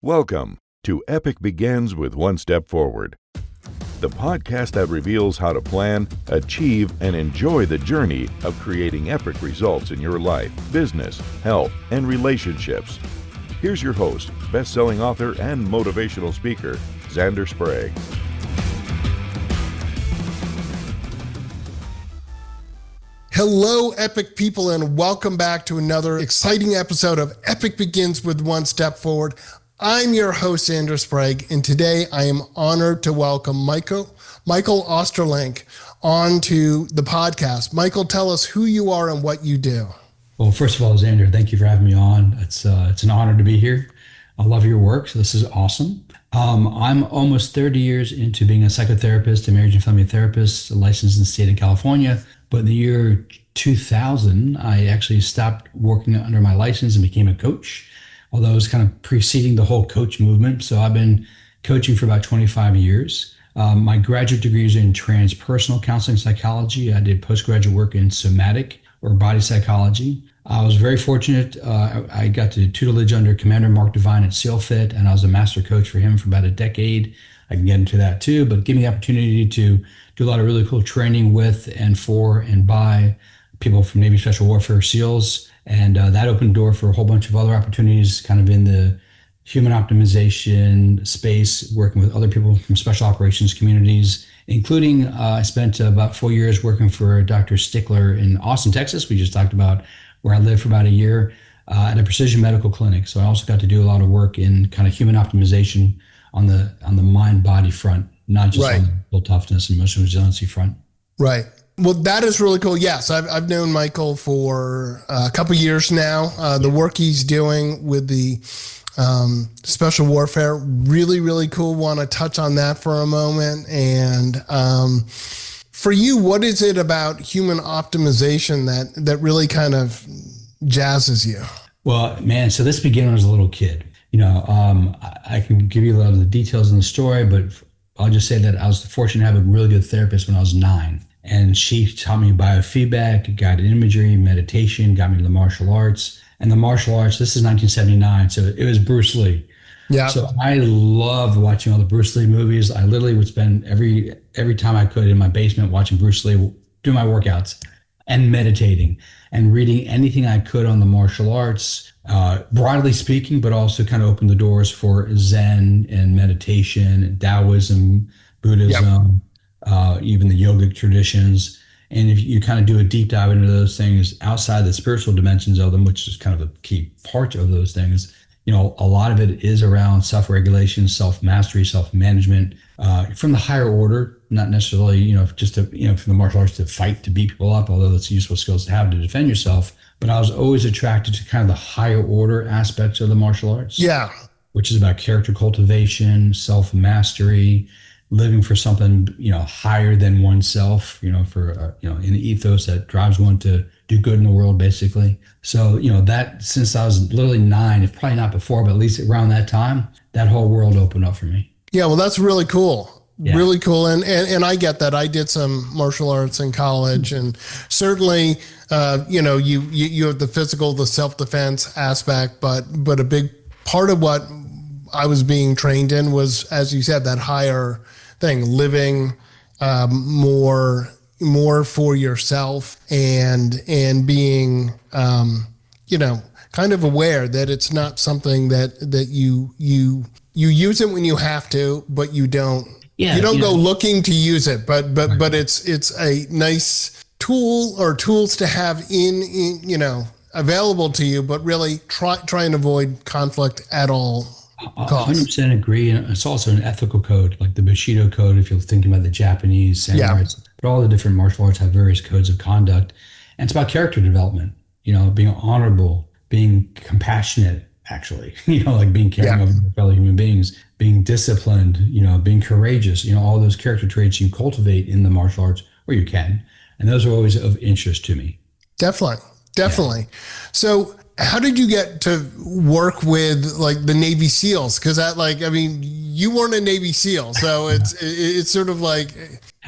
Welcome to Epic Begins with One Step Forward, the podcast that reveals how to plan, achieve, and enjoy the journey of creating epic results in your life, business, health, and relationships. Here's your host, best-selling author and motivational speaker, Xander Sprague. Hello, Epic people, and welcome back to another exciting episode of Epic Begins with One Step Forward. I'm your host, Xander Sprague, and today I am honored to welcome Michael Ostrolenk onto the podcast. Michael, tell us who you are and what you do. Well, first of all, Xander, thank you for having me on. It's an honor to be here. I love your work, so this is awesome. I'm almost 30 years into being a psychotherapist, a marriage and family therapist, licensed in the state of California. But in the year 2000, I actually stopped working under my license and became a coach, although it was kind of preceding the whole coach movement. So I've been coaching for about 25 years. My graduate degree is in transpersonal counseling psychology. I did postgraduate work in somatic or body psychology. I was very fortunate. I got to tutelage under Commander Mark Devine at SEALFIT, and I was a master coach for him for about a decade. I can get into that too, but give me the opportunity to do a lot of really cool training with and for and by people from Navy Special Warfare SEALs. And that opened the door for a whole bunch of other opportunities kind of in the human optimization space, working with other people from special operations communities, including I spent about 4 years working for Dr. Stickler in Austin, Texas. We just talked about where I lived for about a year at a precision medical clinic. So I also got to do a lot of work in kind of human optimization on the mind-body front, not just on the mental toughness and emotional resiliency front. Right. Well, that is really cool. Yes, I've known Michael for a couple of years now. The work he's doing with the special warfare, really, really cool. Want to touch on that for a moment. And for you, what is it about human optimization that really kind of jazzes you? Well, man, so this began when I was a little kid. I can give you a lot of the details in the story, but I'll just say that I was fortunate to have a really good therapist when I was 9. And she taught me biofeedback, guided imagery, meditation, got me to the martial arts. And the martial arts, this is 1979, so it was Bruce Lee. Yeah. So I loved watching all the Bruce Lee movies. I literally would spend every time I could in my basement watching Bruce Lee, doing my workouts and meditating and reading anything I could on the martial arts, broadly speaking, but also kind of opened the doors for Zen and meditation, Taoism, Buddhism, even the yogic traditions. And if you kind of do a deep dive into those things outside the spiritual dimensions of them, which is kind of a key part of those things, a lot of it is around self-regulation, self-mastery, self-management, from the higher order, not necessarily, just to, from the martial arts to fight, to beat people up, although that's useful skills to have to defend yourself. But I was always attracted to kind of the higher order aspects of the martial arts. Yeah. Which is about character cultivation, self-mastery, living for something, higher than oneself, for, an ethos that drives one to do good in the world, basically. So, that since I was literally 9, if probably not before, but at least around that time, that whole world opened up for me. Yeah, well, that's really cool. Yeah. Really cool. And I get that. I did some martial arts in college, and certainly, you have the physical, the self-defense aspect, but a big part of what I was being trained in was, as you said, that higher thing, living more for yourself and being, kind of aware that it's not something that you use it when you have to, but you don't. Yeah, you don't go looking to use it, but it's a nice tool or tools to have in available to you, but really try and avoid conflict at all costs. 100% agree. And it's also an ethical code, like the Bushido code, if you're thinking about the Japanese samurais. Yeah. But all the different martial arts have various codes of conduct. And it's about character development, being honorable, being compassionate, actually, like being caring of fellow human beings, being disciplined, being courageous, all those character traits you cultivate in the martial arts, or you can. And those are always of interest to me. Definitely. Yeah. So how did you get to work with like the Navy SEALs? Because you weren't a Navy SEAL, so it's sort of like,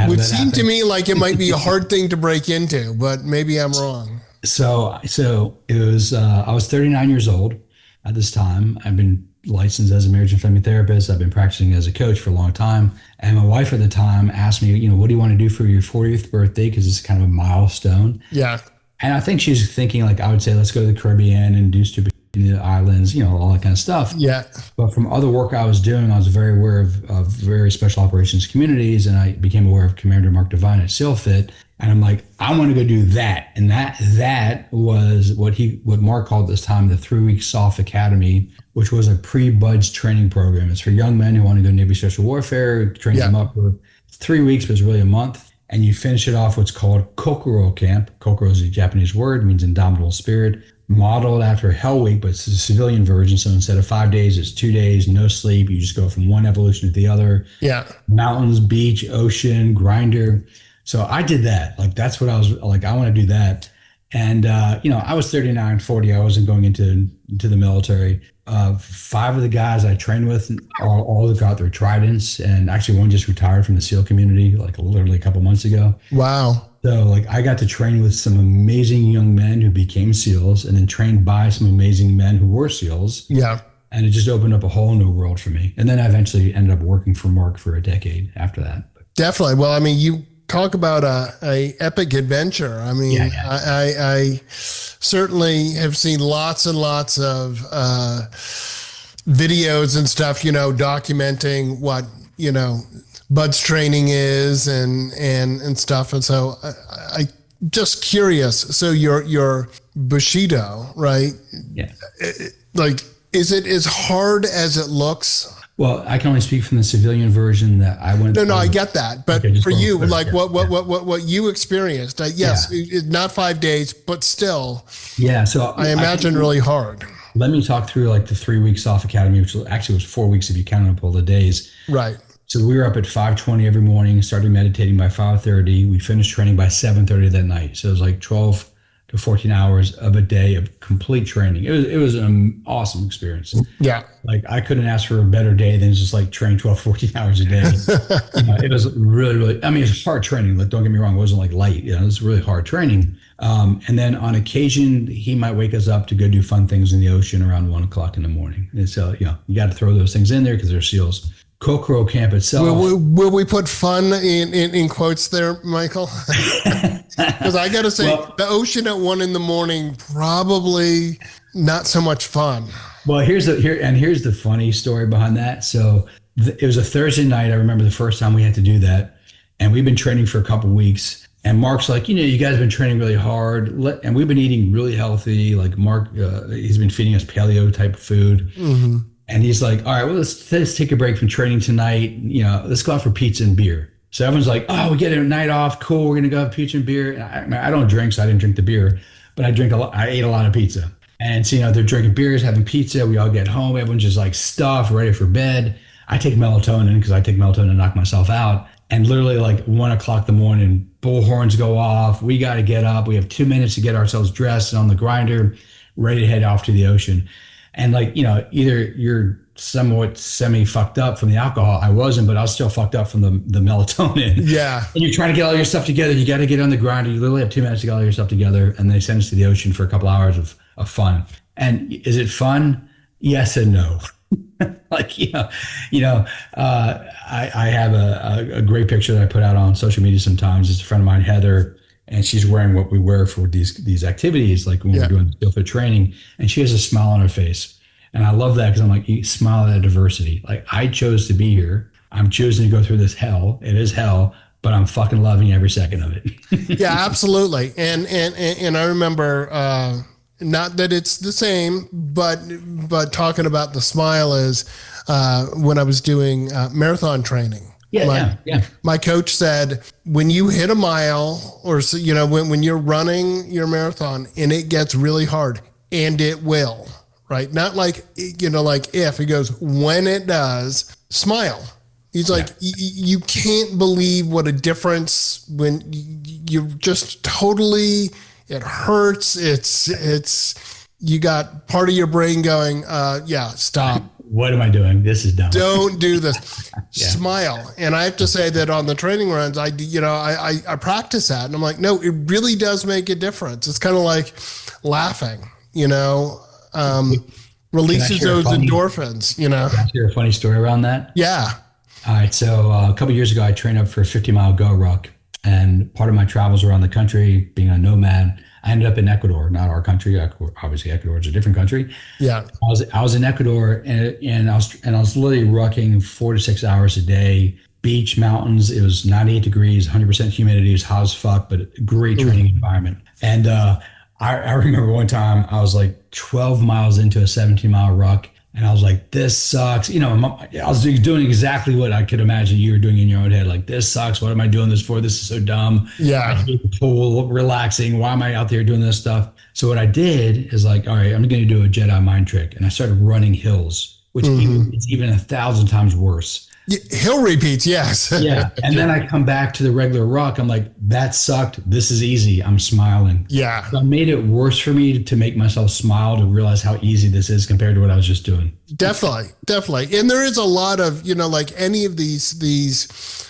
would seem to me like it might be a hard thing to break into, but maybe I'm wrong. So it was, I was 39 years old at this time. I've been licensed as a marriage and family therapist. I've been practicing as a coach for a long time. And my wife at the time asked me, what do you want to do for your 40th birthday? Because it's kind of a milestone. Yeah. And I think she's thinking like I would say, let's go to the Caribbean and do stupid the islands, all that kind of stuff. Yeah. But from other work I was doing, I was very aware of very special operations communities, and I became aware of Commander Mark Devine at SEALFIT. And I'm like, I want to go do that. And that was what Mark called this time the 3-week SOF Academy, which was a pre-BUDS training program. It's for young men who want to go Navy Special Warfare, train them up for 3 weeks, but it's really a month. And you finish it off what's called Kokoro Camp. Kokoro is a Japanese word, means indomitable spirit. Modeled after Hell Week, but it's a civilian version. So instead of 5 days, it's 2 days, no sleep. You just go from one evolution to the other. Yeah. Mountains, beach, ocean, grinder. So I did that. Like, that's what I was like, I want to do that. And, I was 39, 40. I wasn't going into the military. 5 of the guys I trained with all got their tridents. And actually one just retired from the SEAL community, like literally a couple months ago. Wow. So like I got to train with some amazing young men who became SEALs, and then trained by some amazing men who were SEALs. Yeah. And it just opened up a whole new world for me. And then I eventually ended up working for Mark for a decade after that. Definitely. Well, I mean, you talk about a epic adventure. I mean, I certainly have seen lots and lots of videos and stuff, documenting what, BUDS training is and stuff. And so I just curious. So your Bushido, right? Yeah. Like, is it as hard as it looks? Well, I can only speak from the civilian version that I went. No, I get that. But okay, for you, like what you experienced, yes, not 5 days, but still. Yeah. So I imagine really hard. Let me talk through like the 3 weeks off academy, which actually was 4 weeks if you count up all the days. Right. So we were up at 5:20 every morning, started meditating by 5:30. We finished training by 7:30 that night. So it was like 12 to 14 hours of a day of complete training. It was an awesome experience. Yeah. Like I couldn't ask for a better day than just like train 12, 14 hours a day. It was really, really, I mean, it's hard training. Like, don't get me wrong. It wasn't like light, it was really hard training. And then on occasion, he might wake us up to go do fun things in the ocean around 1 o'clock in the morning. And so, you got to throw those things in there because they're SEALs. Kokoro Camp itself. Will we put fun in quotes there, Michael? Because I got to say, the ocean at 1 a.m, probably not so much fun. Well, here's the funny story behind that. So it was a Thursday night. I remember the first time we had to do that, and we've been training for a couple weeks. And Mark's like, you guys have been training really hard, and we've been eating really healthy. Like Mark, he's been feeding us paleo type of food. Mm-hmm. And he's like, all right, well, let's take a break from training tonight. Let's go out for pizza and beer. So everyone's like, oh, we get a night off. Cool. We're going to go have pizza and beer. And I don't drink, so I didn't drink the beer, but I ate a lot of pizza. And so, they're drinking beers, having pizza. We all get home. Everyone's just like stuffed, ready for bed. I take melatonin because I take melatonin to knock myself out. And literally like 1 o'clock in the morning, bullhorns go off. We got to get up. We have 2 minutes to get ourselves dressed on the grinder, ready to head off to the ocean. And like, either you're somewhat semi fucked up from the alcohol. I wasn't, but I was still fucked up from the melatonin. Yeah. And you're trying to get all your stuff together. You got to get on the grinder. You literally have 2 minutes to get all your stuff together. And they send us to the ocean for a couple hours of fun. And is it fun? Yes and no. Like, I have a great picture that I put out on social media sometimes. It's a friend of mine, Heather, and she's wearing what we wear for these activities, like when we're doing SEALFIT training, and she has a smile on her face. And I love that because I'm like, you smile at diversity. Like, I chose to be here. I'm choosing to go through this hell. It is hell, but I'm fucking loving every second of it. Yeah, absolutely. And I remember, not that it's the same, but talking about the smile is when I was doing marathon training. Yeah. My coach said, when you hit a mile or, when you're running your marathon and it gets really hard, and it will, right? Not like, like if. He goes, when it does, smile. He's like, you can't believe what a difference when you're just totally, it hurts. It's, you got part of your brain going, stop. What am I doing? This is dumb. Don't do this. Smile. And I have to say that on the training runs, I practice that, and I'm like, no, it really does make a difference. It's kind of like laughing, releases those endorphins, Can I share a funny story around that? Yeah. All right. So a couple of years ago, I trained up for a 50-mile go ruck. And part of my travels around the country, being a nomad, I ended up in Ecuador, not our country. Obviously, Ecuador is a different country. Yeah. I was in Ecuador, and I was literally rucking 4 to 6 hours a day. Beach, mountains. It was 98 degrees, 100% humidity. It was hot as fuck, but a great training environment. And I remember one time I was like 12 miles into a 17-mile ruck. And I was like, this sucks. You know, I was doing exactly what I could imagine you were doing in your own head. Like, this sucks. What am I doing this for? This is so dumb. Yeah. I hate the pool, relaxing. Why am I out there doing this stuff? So what I did is like, all right, I'm going to do a Jedi mind trick. And I started running hills, which it's even 1,000 times worse. Hill repeats, yes. Yeah. And then I come back to the regular ruck. I'm like, that sucked. This is easy. I'm smiling. Yeah. So I made it worse for me to make myself smile, to realize how easy this is compared to what I was just doing. Definitely. And there is a lot of, like any of these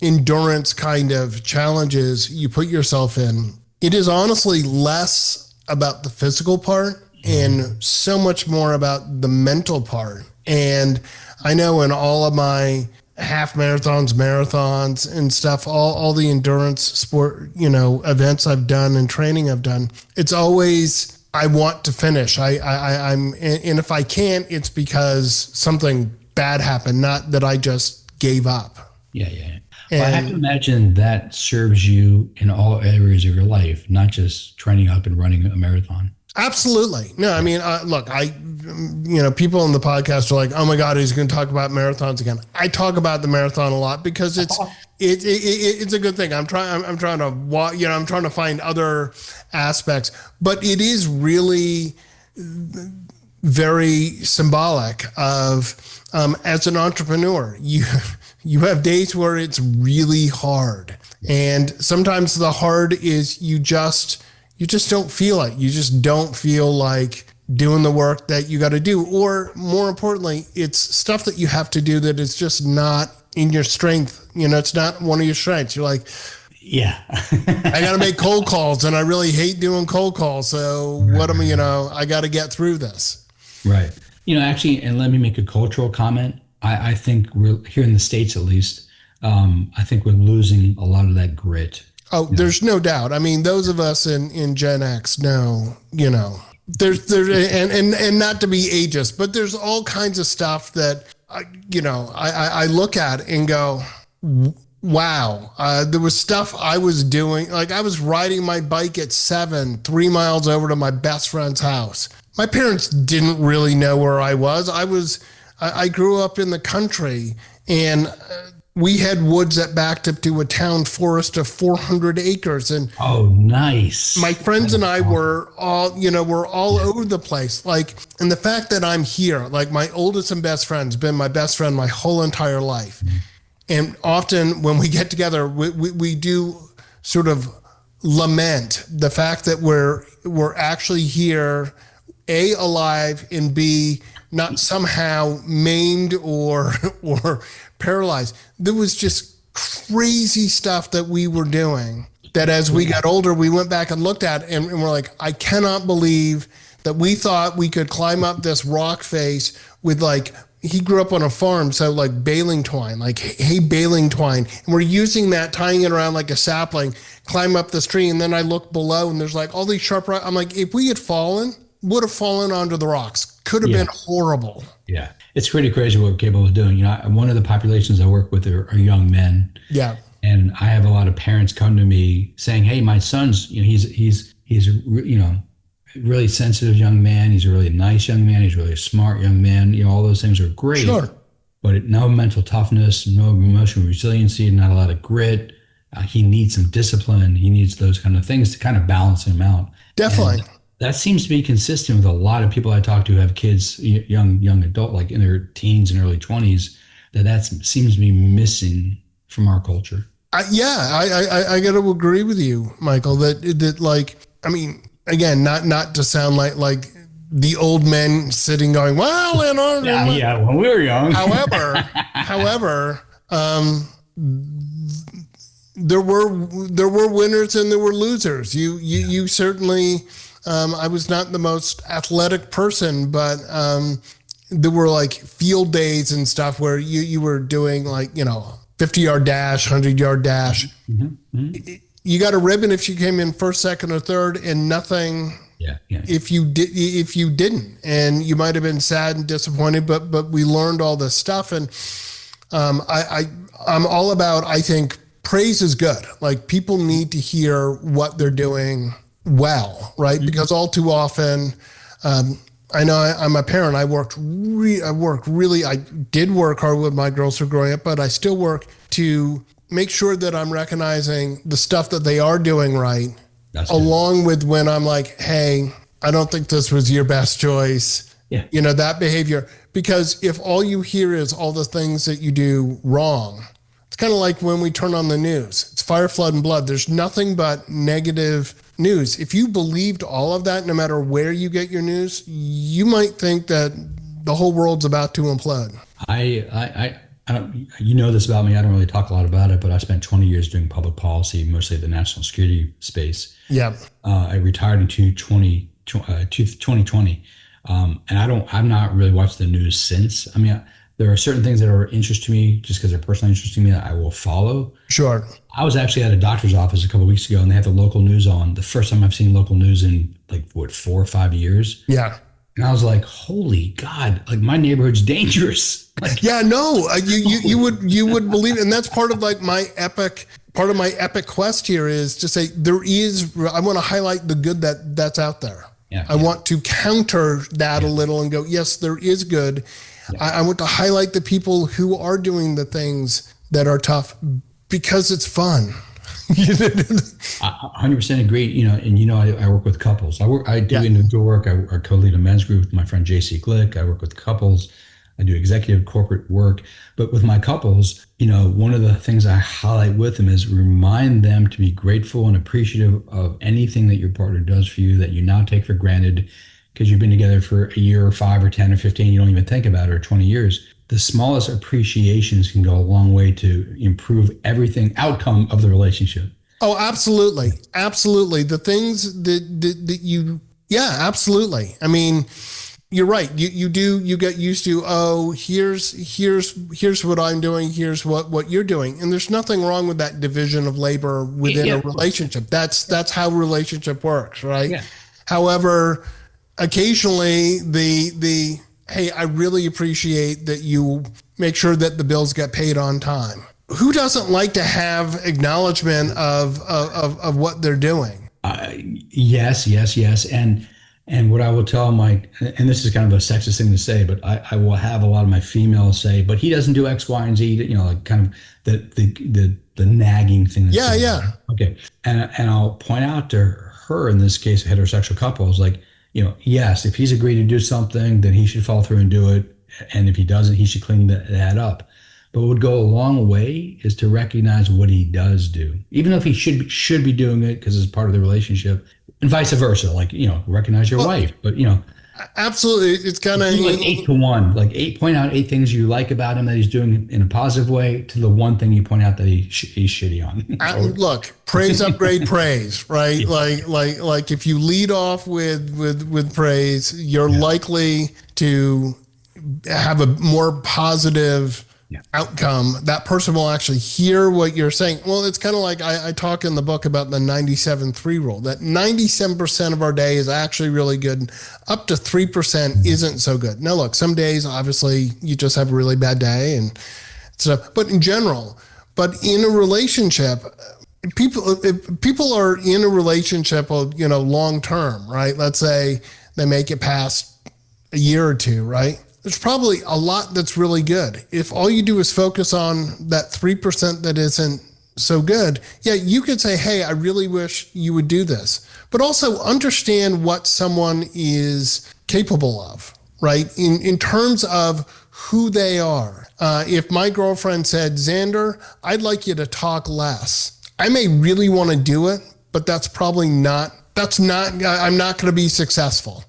endurance kind of challenges you put yourself in, it is honestly less about the physical part and so much more about the mental part. And I know in all of my half marathons, and stuff, all the endurance sport, events I've done and training I've done, it's always, I want to finish. And if I can't, it's because something bad happened, not that I just gave up. Yeah. Well, I have to imagine that serves you in all areas of your life, not just training up and running a marathon. Absolutely. No, I mean, look, people in the podcast are like, oh my God, he's going to talk about marathons again. I talk about the marathon a lot because it's a good thing. I'm trying to find other aspects, but it is really very symbolic of, as an entrepreneur, you have days where it's really hard. And sometimes the hard is you just don't feel it. You just don't feel like doing the work that you got to do. Or more importantly, it's stuff that you have to do that is just not in your strength. It's not one of your strengths. You're like, yeah, I got to make cold calls and I really hate doing cold calls. So I got to get through this. Right. Actually, and let me make a cultural comment. I think we're here in the States, at least. I think we're losing a lot of that grit. Oh, there's no doubt. I mean, those of us in Gen X know, there's and not to be ageist, but there's all kinds of stuff that, I look at and go, wow, there was stuff I was doing. Like I was riding my bike at 7, 3 miles over to my best friend's house. My parents didn't really know where I was. I grew up in the country, and we had woods that backed up to a town forest of 400 acres. And oh, nice. My friends and I were all over the place. Like, and the fact that I'm here, like my oldest and best friend's been my best friend my whole entire life. And often when we get together, we do sort of lament the fact that we're actually here, A, alive, and B, not somehow maimed or paralyzed. There was just crazy stuff that we were doing that as we got older, we went back and looked at and we're like, I cannot believe that we thought we could climb up this rock face with he grew up on a farm, so baling twine, hay baling twine. And we're using that, tying it around like a sapling, climb up this tree. And then I look below and there's all these sharp rocks. I'm like, if we had would have fallen onto the rocks. Could have been horrible. Yeah. It's pretty crazy what we're capable of doing. One of the populations I work with are young men. Yeah. And I have a lot of parents come to me saying, hey, my son's, he's really sensitive young man. He's a really nice young man. He's really a smart young man. All those things are great. Sure. But no mental toughness, no emotional resiliency, not a lot of grit. He needs some discipline. He needs those kind of things to kind of balance him out. Definitely. And that seems to be consistent with a lot of people I talk to who have kids, young adult, like in their teens and early 20s, that seems to be missing from our culture. I got to agree with you, Michael, that again, not to sound like the old men sitting going, well, when we were young. However, there were winners and there were losers. You certainly I was not the most athletic person, but there were like field days and stuff where you were doing like, 50-yard dash, 100-yard dash. You got a ribbon if you came in first, second, or third, and nothing if you didn't. And you might have been sad and disappointed, but we learned all this stuff. And I'm all about, I think, praise is good. Like, people need to hear what they're doing well, right? Because all too often, I know I'm a parent. I did work hard with my girls who are growing up, but I still work to make sure that I'm recognizing the stuff that they are doing right, along with when I'm like, hey, I don't think this was your best choice. Yeah. That behavior. Because if all you hear is all the things that you do wrong, it's kind of like when we turn on the news. It's fire, flood, and blood. There's nothing but negative news. If you believed all of that, no matter where you get your news, you might think that the whole world's about to implode. I you know this about me. I don't really talk a lot about it, but I spent 20 years doing public policy, mostly the national security space. Yeah. I retired in 2020. And I've not really watched the news since. I mean, there are certain things that are of interest to me just because they're personally interesting to me that I will follow. Sure. I was actually at a doctor's office a couple of weeks ago, and they had the local news on. The first time I've seen local news in 4 or 5 years. Yeah. And I was like, holy God, like my neighborhood's dangerous. Like, yeah, no, you would believe it. And that's part of like my epic quest here is to say I want to highlight the good that's out there. Yeah, I want to counter that a little and go, yes, there is good. Yeah. I want to highlight the people who are doing the things that are tough because it's fun. I 100% agree. I work with couples. I do individual work. I co-lead a men's group with my friend JC Glick. I work with couples. I do executive corporate work. But with my couples, one of the things I highlight with them is remind them to be grateful and appreciative of anything that your partner does for you that you now take for granted because you've been together for a year or 5 or 10 or 15, you don't even think about it, or 20 years. The smallest appreciations can go a long way to improve everything outcome of the relationship. Oh, absolutely. Absolutely. The things that you, absolutely. I mean, you're right. You get used to, here's what I'm doing. Here's what you're doing. And there's nothing wrong with that division of labor within a relationship. That's how relationship works. Right. Yeah. However, occasionally the hey, I really appreciate that you make sure that the bills get paid on time. Who doesn't like to have acknowledgement of what they're doing? Yes. And what I will tell and this is kind of a sexist thing to say, but I will have a lot of my females say, but he doesn't do X, Y, and Z, like kind of the nagging thing. Yeah. Okay. And I'll point out to her, in this case, a heterosexual couple, is like, yes, if he's agreed to do something, then he should follow through and do it. And if he doesn't, he should clean that up. But what would go a long way is to recognize what he does do, even if he should be doing it because it's part of the relationship, and vice versa. Like, recognize your wife, but absolutely, it's kind of like 8 to 1. Like point out 8 things you like about him that he's doing in a positive way to the one thing you point out that he's shitty on. Look, praise, upgrade, praise, right? Yeah. Like if you lead off with praise, you're likely to have a more positive outcome. That person will actually hear what you're saying. Well, it's kind of like I talk in the book about the 97-3 rule, that 97% of our day is actually really good. Up to 3% isn't so good. Now, look, some days, obviously, you just have a really bad day and stuff. But in general, in a relationship, if people are in a relationship, long term, right? Let's say they make it past a year or two, right? There's probably a lot that's really good. If all you do is focus on that 3% that isn't so good, you could say, hey, I really wish you would do this. But also understand what someone is capable of, right? In terms of who they are. If my girlfriend said, Xander, I'd like you to talk less. I may really want to do it, but I'm not going to be successable.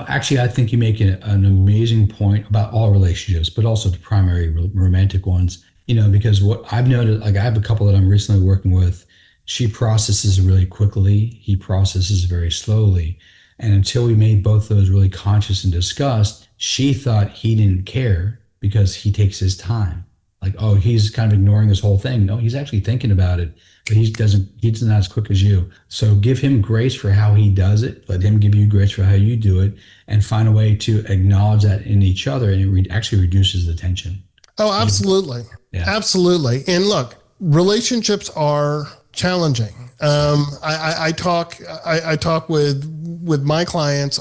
Actually, I think you make an amazing point about all relationships, but also the primary romantic ones, because what I've noticed, like I have a couple that I'm recently working with, she processes really quickly. He processes very slowly. And until we made both those really conscious and discussed, she thought he didn't care because he takes his time. Like, oh, he's kind of ignoring this whole thing. No, he's actually thinking about it, but he's not as quick as you. So give him grace for how he does it. Let him give you grace for how you do it, and find a way to acknowledge that in each other. And it actually reduces the tension. Oh, absolutely. Yeah. Absolutely. And look, relationships are challenging. I talk with my clients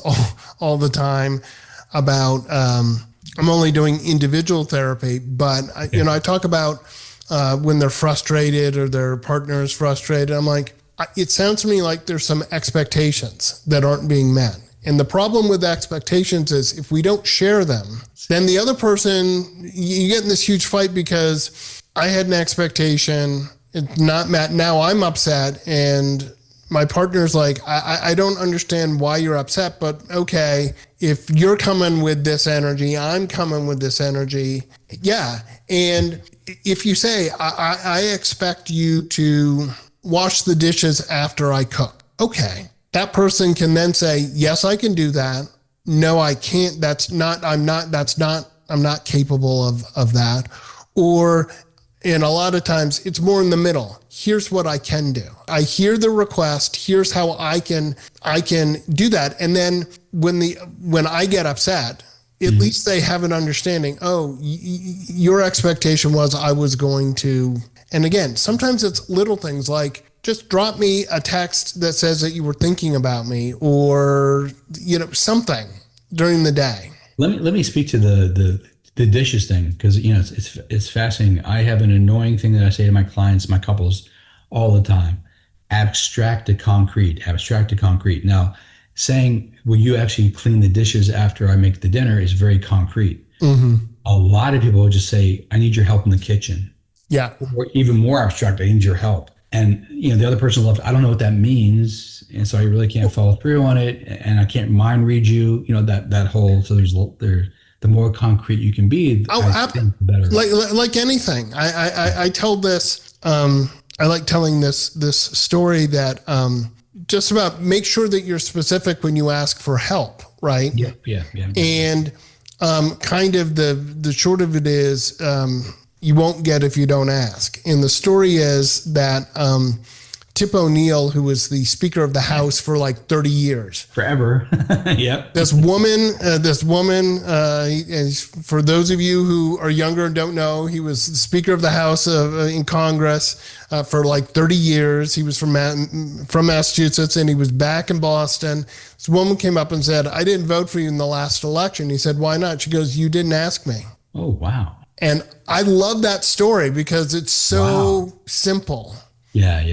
all the time about, I'm only doing individual therapy, but I talk about when they're frustrated or their partner is frustrated. I'm like, it sounds to me like there's some expectations that aren't being met. And the problem with expectations is if we don't share them, then the other person, you get in this huge fight because I had an expectation, it's not met. Now I'm upset, and my partner's like, I don't understand why you're upset, but okay, if you're coming with this energy, I'm coming with this energy. Yeah. And if you say, I expect you to wash the dishes after I cook. Okay. That person can then say, yes, I can do that. No, I can't. I'm not capable of that. Or, and a lot of times it's more in the middle. Here's what I can do. I hear the request. Here's how I can do that. And then when I get upset, at least they have an understanding. Oh, your expectation was I was going to, and again, sometimes it's little things like, just drop me a text that says that you were thinking about me, or, something during the day. Let me speak to the dishes thing, because it's fascinating. I have an annoying thing that I say to my clients, my couples, all the time: abstract to concrete. Now, saying, will you actually clean the dishes after I make the dinner, is very concrete. Mm-hmm. A lot of people will just say, I need your help in the kitchen. Yeah. Or even more abstract, I need your help. And the other person left, I don't know what that means, and so I really can't follow through on it, and I can't mind read you. That whole, so the more concrete you can be, the better. Like anything, I tell this. I like telling this story that just about make sure that you're specific when you ask for help, right? Yeah. And kind of the short of it is, you won't get if you don't ask. And the story is that Tip O'Neill, who was the Speaker of the House for like 30 years. Forever. Yep. This woman, for those of you who are younger and don't know, he was the Speaker of the House in Congress for like 30 years. He was from Massachusetts, and he was back in Boston. This woman came up and said, I didn't vote for you in the last election. He said, why not? She goes, you didn't ask me. Oh, wow. And I love that story because it's so simple. Yeah.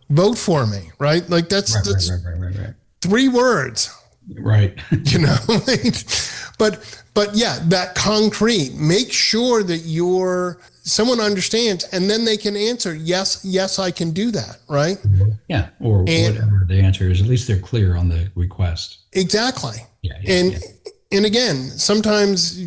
Vote for me, right? Like that's right. 3 words. Right. But yeah, that concrete, make sure that someone understands, and then they can answer, yes, I can do that, right? Yeah, or whatever the answer is, at least they're clear on the request. Exactly. And again, sometimes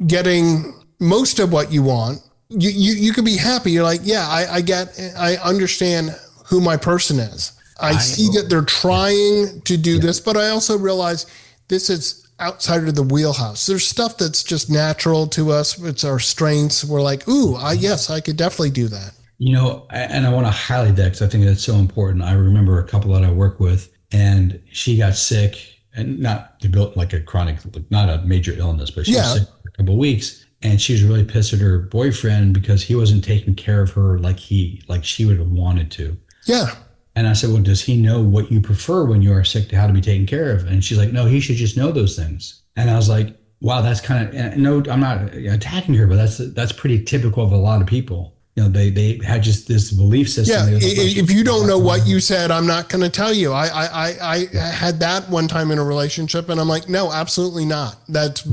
getting most of what you want, you could be happy. You're like, yeah, I understand who my person is. I see that they're trying to do this, but I also realize this is outside of the wheelhouse. There's stuff that's just natural to us. It's our strengths. We're like, ooh, yes, I could definitely do that. And I want to highlight that because I think that's so important. I remember a couple that I work with, and she got sick, and not like a chronic, not a major illness, but she was sick for a couple of weeks. And she was really pissed at her boyfriend because he wasn't taking care of her like she would have wanted to. Yeah. And I said, well, does he know what you prefer when you are sick to how to be taken care of? And she's like, no, he should just know those things. And I was like, wow, that's kind of, no, I'm not attacking her, but that's pretty typical of a lot of people. They had just this belief system. Yeah, if you don't know what you said, I'm not going to tell you. I had that one time in a relationship, and I'm like, no, absolutely not.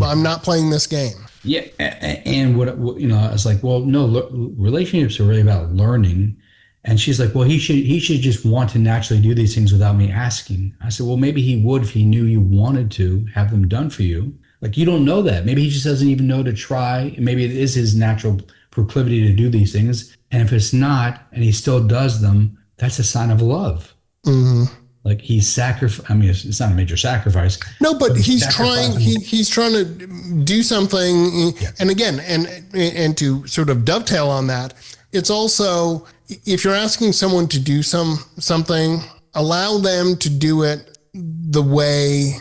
I'm not playing this game. Yeah, and what I was like, well, no, relationships are really about learning. And she's like, well, he should just want to naturally do these things without me asking. I said, well, maybe he would if he knew you wanted to have them done for you. Like, you don't know that. Maybe he just doesn't even know to try. Maybe it is his natural proclivity to do these things. And if it's not, and he still does them, that's a sign of love. Mm-hmm. Like he's sacrificed. I mean, it's not a major sacrifice. No, but he's trying. He's trying to do something. Yeah. And again, and to sort of dovetail on that, it's also, if you're asking someone to do something, allow them to do it the way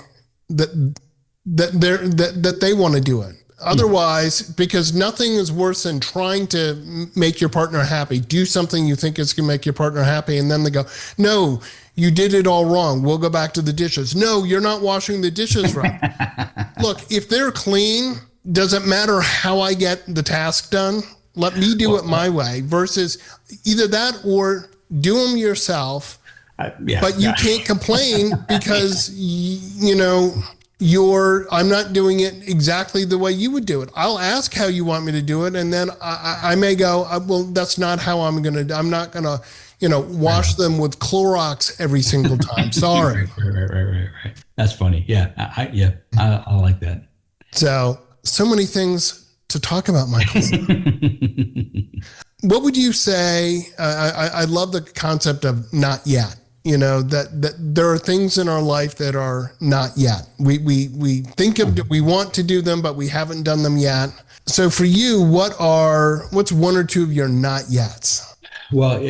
that they want to do it. Otherwise, because nothing is worse than trying to make your partner happy. Do something you think is going to make your partner happy, and then they go, no, you did it all wrong. We'll go back to the dishes. No, you're not washing the dishes right. Look, if they're clean, doesn't matter how I get the task done. Let me do it my way, versus either that or do them yourself. But you can't complain because, I'm not doing it exactly the way you would do it. I'll ask how you want me to do it. And then I may go, well, that's not how I'm not going to, wash them with Clorox every single time. Sorry. Right. That's funny. Yeah. I like that. So many things to talk about, Michael. What would you say? I love the concept of not yet. That there are things in our life that are not yet. We think we want to do them, but we haven't done them yet. So for you, what's one or two of your not yets? Well,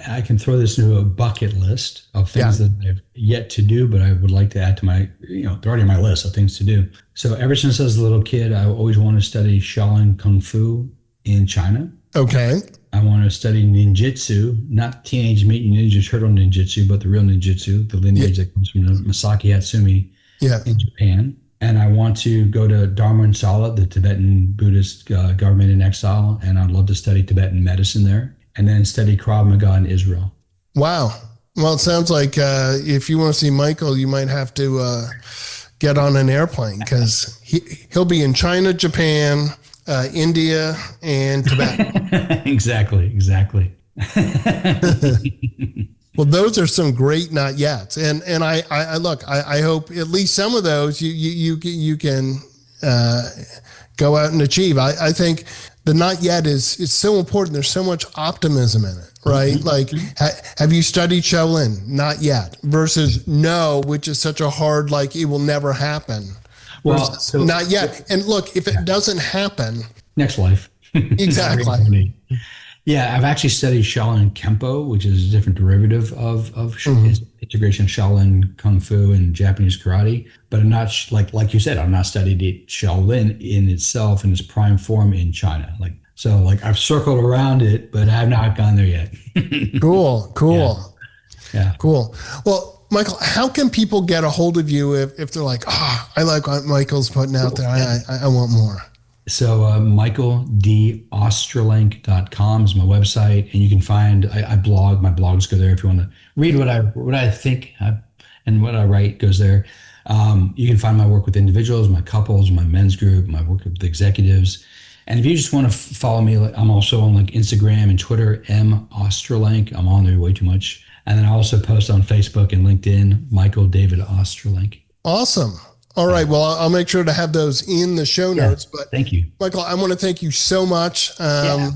I can throw this into a bucket list of things that I've yet to do, but I would like to add to my, they're already on my list of things to do. So ever since I was a little kid, I always wanted to study Shaolin Kung Fu in China. Okay. I want to study ninjutsu, not Teenage Mutant Ninja Turtle ninjutsu, but the real ninjutsu, the lineage that comes from Masaki Hatsumi in Japan. And I want to go to Dharmansala, the Tibetan Buddhist government in exile, and I'd love to study Tibetan medicine there, and then study Krav Maga in Israel. Wow. Well, it sounds like if you want to see Michael, you might have to get on an airplane, because he'll be in China, Japan, India, and Tibet. Exactly. Well, those are some great not yets, and I look. I hope at least some of those you can go out and achieve. I think the not yet is so important. There's so much optimism in it, right? Mm-hmm. Like, have you studied Shaolin? Not yet. Versus no, which is such a hard, like, it will never happen. Well, so, not yet. And look, if it doesn't happen, next life. Exactly. Yeah, I've actually studied Shaolin Kempo, which is a different derivative of integration of Shaolin Kung Fu and Japanese karate. But I'm not, like you said, I'm not studied Shaolin in itself in its prime form in China. So I've circled around it, but I've not gone there yet. Cool. Yeah. Cool. Well, Michael, how can people get a hold of you if they're like, I like what Michael's putting out there. I want more. So michaeldostrolenk.com is my website, and you can find, I blog, my blogs go there if you want to read what I think and what I write goes there. You can find my work with individuals, my couples, my men's group, my work with executives. And if you just want to follow me, I'm also on Instagram and Twitter, Ostrolenk. I'm on there way too much. And then I also post on Facebook and LinkedIn, Michael David Ostrolenk. Awesome. All right. Well, I'll make sure to have those in the show notes. But thank you, Michael. I want to thank you so much. I've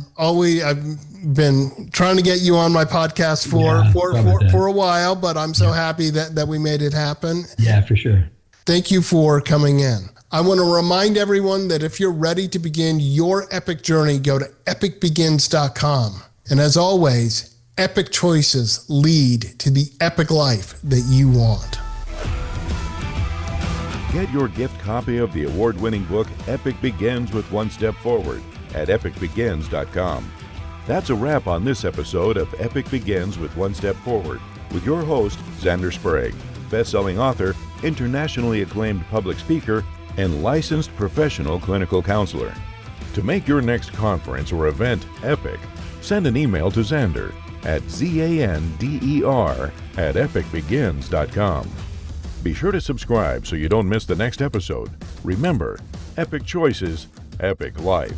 been trying to get you on my podcast for a while, but I'm so happy that we made it happen. Yeah, for sure. Thank you for coming in. I want to remind everyone that if you're ready to begin your epic journey, go to epicbegins.com. And as always, epic choices lead to the epic life that you want. Get your gift copy of the award-winning book, Epic Begins with One Step Forward, at epicbegins.com. That's a wrap on this episode of Epic Begins with One Step Forward with your host, Xander Sprague, best-selling author, internationally acclaimed public speaker, and licensed professional clinical counselor. To make your next conference or event epic, send an email to Xander at zander@epicbegins.com. Be sure to subscribe so you don't miss the next episode. Remember, epic choices, epic life.